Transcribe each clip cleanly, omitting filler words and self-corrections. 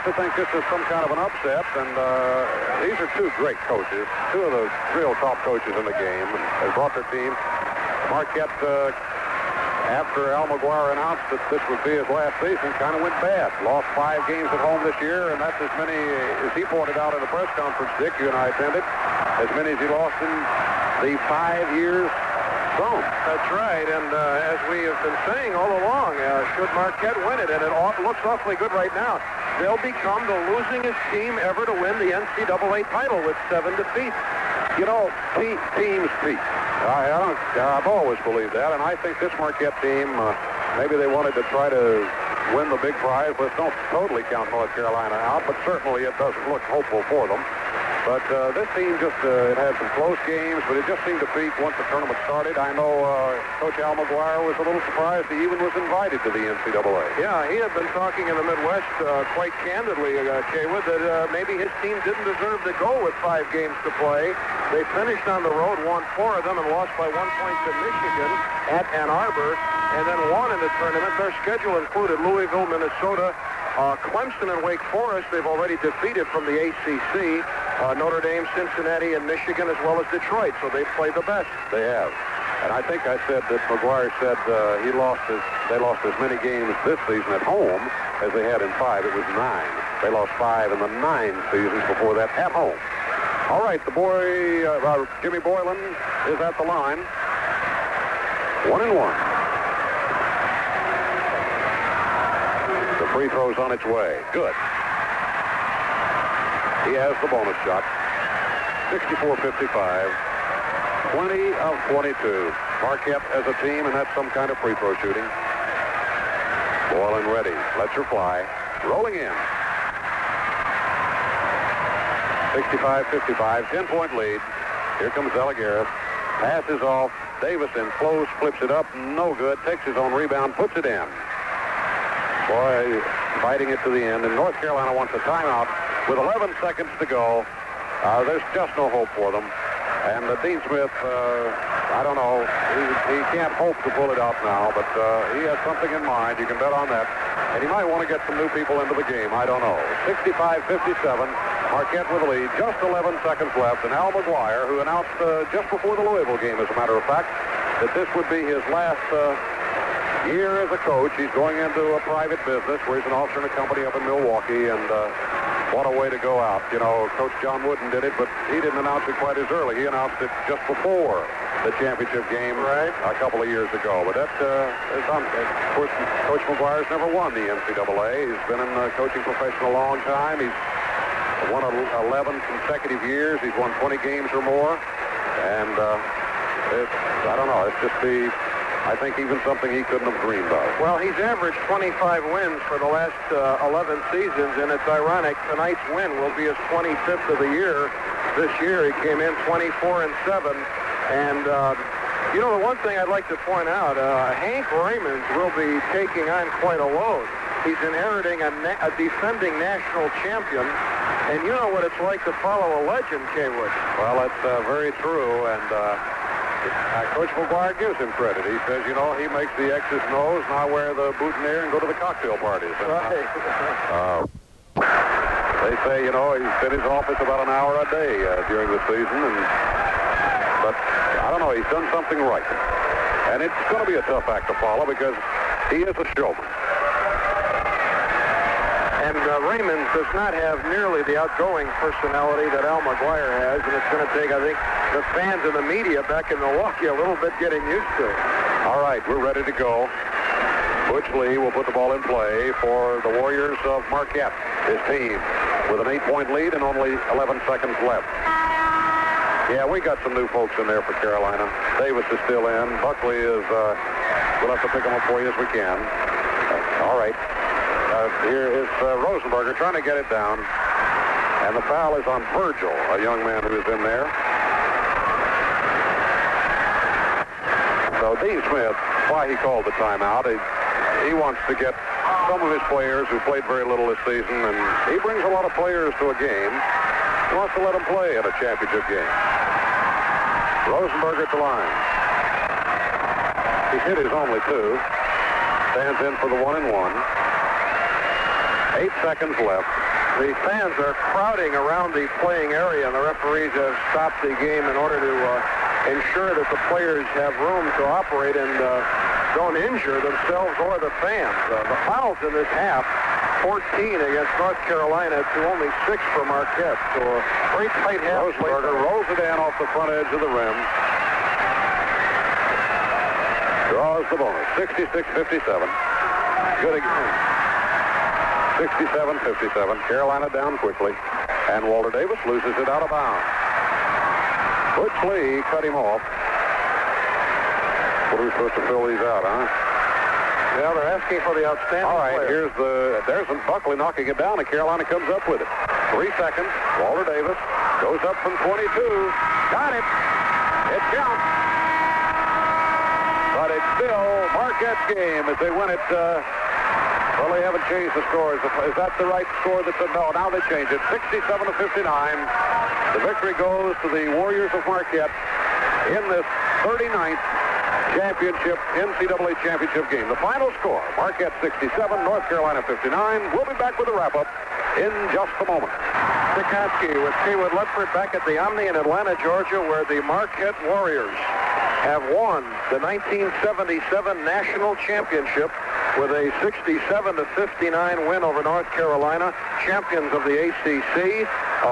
to think this is some kind of an upset, and these are two great coaches, two of the real top coaches in the game. They brought their team. Marquette, after Al McGuire announced that this would be his last season, kind of went bad. Lost 5 games at home this year, and that's as many, as he pointed out in the press conference, Dick, you and I attended, as many as he lost in the 5 years zone. That's right, and as we have been saying all along, should Marquette win it, and it looks awfully good right now, they'll become the losingest team ever to win the NCAA title with 7 defeats. You know, teams peak. I've always believed that, and I think this Marquette team, maybe they wanted to try to win the big prize. Let's don't totally count North Carolina out, but certainly it doesn't look hopeful for them. But this team just, it had some close games, but it just seemed to peak once the tournament started. I know Coach Al McGuire was a little surprised he even was invited to the NCAA. Yeah, he had been talking in the Midwest quite candidly, Kaywood, that maybe his team didn't deserve to go with 5 games to play. They finished on the road, won 4 of them, and lost by 1 point to Michigan at Ann Arbor, and then won in the tournament. Their schedule included Louisville, Minnesota, Clemson, and Wake Forest. They've already defeated from the ACC. Notre Dame, Cincinnati, and Michigan, as well as Detroit. So they've played the best. They have. And I think I said that McGuire said they lost as many games this season at home as they had in 5. It was 9. They lost 5 in the 9 seasons before that at home. All right, the boy, Jimmy Boylan is at the line. 1-1. The free throw's on its way. Good. He has the bonus shot. 64-55. 20 of 22. Marquette as a team, and that's some kind of free throw shooting. Boylan ready. Lets her fly. Rolling in. 65-55. 10-point lead. Here comes Zalgiris. Passes off. Davison close, flips it up. No good. Takes his own rebound. Puts it in. Boy, fighting it to the end. And North Carolina wants a timeout. With 11 seconds to go, there's just no hope for them. And Dean Smith, I don't know, he can't hope to pull it out now, but he has something in mind. You can bet on that. And he might want to get some new people into the game. I don't know. 65-57, Marquette with the lead. Just 11 seconds left. And Al McGuire, who announced just before the Louisville game, as a matter of fact, that this would be his last year as a coach. He's going into a private business where he's an officer in a company up in Milwaukee, and what a way to go out. You know, Coach John Wooden did it, but he didn't announce it quite as early. He announced it just before the championship game a couple of years ago. But that is something. Of course, Coach McGuire's never won the NCAA. He's been in the coaching profession a long time. He's won 11 consecutive years. He's won 20 games or more. And I don't know. It's just I think even something he couldn't have dreamed of. Well, he's averaged 25 wins for the last 11 seasons, and it's ironic. Tonight's win will be his 25th of the year. This year he came in 24-7. And, you know, the one thing I'd like to point out, Hank Raymond will be taking on quite a load. He's inheriting a defending national champion. And you know what it's like to follow a legend, Kaywood. Well, that's very true, and Coach McGuire gives him credit. He says, you know, he makes the X's and O's, and I wear the boutonniere and go to the cocktail parties. And, right. They say, you know, he's in his office about an hour a day during the season, but I don't know, he's done something right. And it's going to be a tough act to follow because he is a showman. And Raymond does not have nearly the outgoing personality that Al McGuire has, and it's going to take, I think, the fans and the media back in Milwaukee a little bit getting used to. All right, we're ready to go. Butch Lee will put the ball in play for the Warriors of Marquette, his team, with an 8-point lead and only 11 seconds left. Yeah, we got some new folks in there for Carolina. Davis is still in. Buckley is, we'll have to pick them up for you as we can. All right. Here is Rosenberger trying to get it down. And the foul is on Virgil, a young man who is in there. So Dean Smith, why he called the timeout, he wants to get some of his players who played very little this season, and he brings a lot of players to a game. He wants to let them play at a championship game. Rosenberger at the line. He's hit his only 2. Stands in for the 1-and-1. 8 seconds left. The fans are crowding around the playing area, and the referees have stopped the game in order to ensure that the players have room to operate and don't injure themselves or the fans. The fouls in this half, 14 against North Carolina to only 6 for Marquette. So a very tight half. Rosenberger rolls it in off the front edge of the rim. Draws the bonus. 66-57. Good again. 67-57. Carolina down quickly. And Walter Davis loses it out of bounds. Butch Lee cut him off. What are we supposed to fill these out, huh? Yeah, they're asking for the outstanding All right, player. there's Buckley knocking it down, and Carolina comes up with it. 3 seconds. Walter Davis goes up from 22. Got it. It counts. But it's still Marquette's game as they win it. Well, they haven't changed the scores. Is that the right score? No, now they change it. 67-59. The victory goes to the Warriors of Marquette in this 39th championship, NCAA championship game. The final score, Marquette 67, North Carolina 59. We'll be back with a wrap-up in just a moment. Stikoski with Kaywood Ledford back at the Omni in Atlanta, Georgia, where the Marquette Warriors have won the 1977 National Championship with a 67-59 win over North Carolina, champions of the ACC.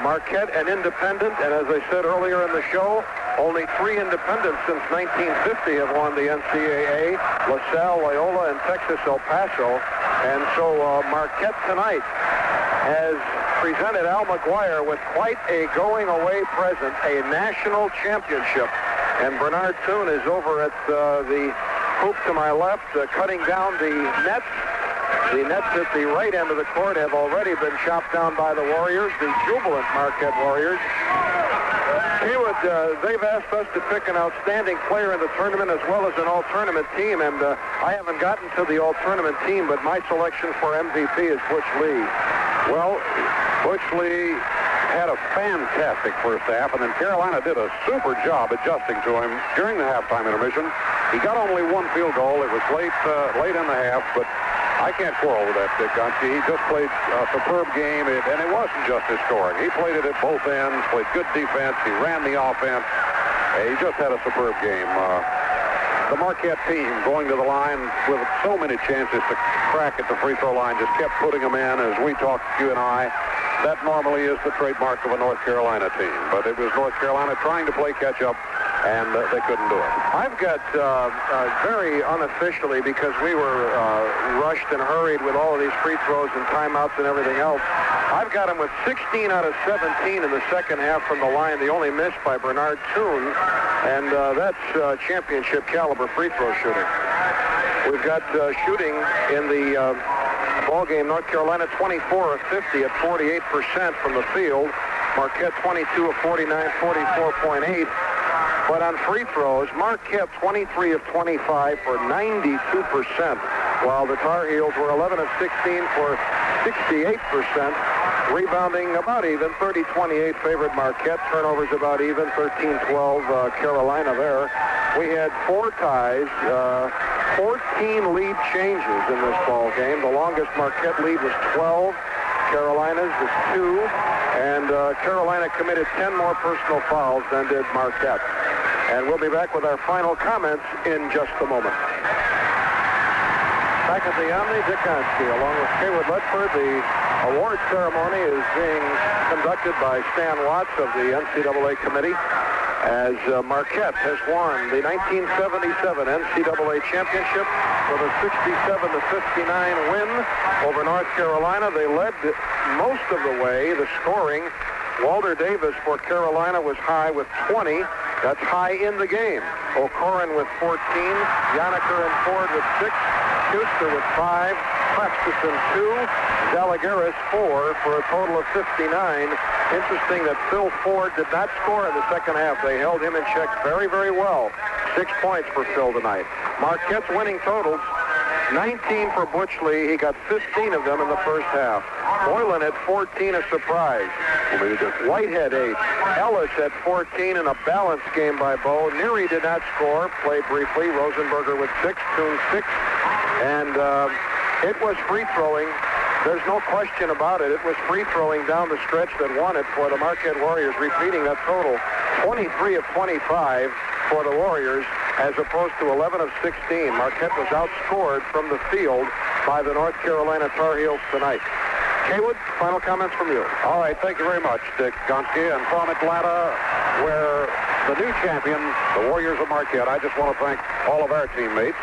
Marquette an independent, and as I said earlier in the show, only 3 independents since 1950 have won the NCAA, LaSalle, Loyola, and Texas El Paso. And so Marquette tonight has presented Al McGuire with quite a going-away present, a national championship. And Bernard Toon is over at the hoop to my left, cutting down the nets. The nets at the right end of the court have already been chopped down by the Warriors, the jubilant Marquette Warriors. Kaywood, they've asked us to pick an outstanding player in the tournament as well as an all-tournament team, and I haven't gotten to the all-tournament team, but my selection for MVP is Butch Lee. Well, Butch Lee had a fantastic first half, and then Carolina did a super job adjusting to him during the halftime intermission. He got only 1 field goal. It was late in the half, but I can't quarrel with that, Dick Gonski. He just played a superb game, and it wasn't just his scoring. He played it at both ends, played good defense. He ran the offense. He just had a superb game. The Marquette team going to the line with so many chances to crack at the free throw line just kept putting them in. As we talked, you and I, that normally is the trademark of a North Carolina team. But it was North Carolina trying to play catch-up, and they couldn't do it. I've got very unofficially, because we were rushed and hurried with all of these free throws and timeouts and everything else, I've got him with 16 out of 17 in the second half from the line. The only miss by Bernard Toon, and that's championship caliber free throw shooting. We've got shooting in the ball game. North Carolina 24 of 50 at 48% from the field. Marquette 22 of 49, 44.8. But on free throws, Marquette 23 of 25 for 92%, while the Tar Heels were 11 of 16 for 68%. Rebounding about even, 30-28 favored Marquette. Turnovers about even, 13-12 Carolina there. We had 4 ties, 14 lead changes in this ball game. The longest Marquette lead was 12. Carolina's was 2. And Carolina committed 10 more personal fouls than did Marquette. And we'll be back with our final comments in just a moment. Back at the Omni, Dick Gonski, along with Kaywood Ledford. The award ceremony is being conducted by Stan Watts of the NCAA committee, as Marquette has won the 1977 NCAA championship with a 67-59 win over North Carolina. They led most of the way, the scoring. Walter Davis for Carolina was high with 20. That's high in the game. O'Corin with 14. Yoniker and Ford with 6. Schuster with 5. Claxton 2. Zalgiris 4 for a total of 59. Interesting that Phil Ford did not score in the second half. They held him in check very, very well. 6 points for Phil tonight. Marquette's winning totals, 19 for Butch Lee. He got 15 of them in the first half. Moylan had 14, a surprise. Whitehead 8. Ellis had 14 in a balanced game by Bo. Neary did not score, played briefly. Rosenberger with 6, Toon 6. And it was free throwing There's no question about it. It was free throwing down the stretch that won it for the Marquette Warriors, repeating that total. 23 of 25 for the Warriors, as opposed to 11 of 16. Marquette was outscored from the field by the North Carolina Tar Heels tonight. Haywood, final comments from you. All right, thank you very much, Dick Gonski. And from Atlanta, where the new champion, the Warriors of Marquette, I just want to thank all of our teammates.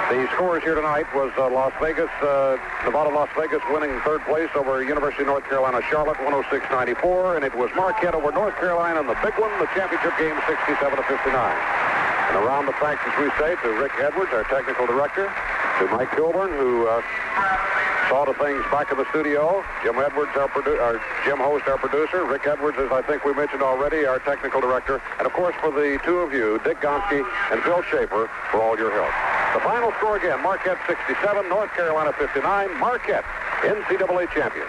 The scores here tonight was Nevada, Las Vegas winning third place over University of North Carolina, Charlotte, 106-94. And it was Marquette over North Carolina in the big one, the championship game, 67-59. And around the practice, we say to Rick Edwards, our technical director, to Mike Kilburn, who saw the things back in the studio, Jim Edwards, Jim Host, our producer, Rick Edwards, as I think we mentioned already, our technical director, and of course for the two of you, Dick Gonski and Phil Schaefer, for all your help. The final score again, Marquette 67, North Carolina 59, Marquette, NCAA champion.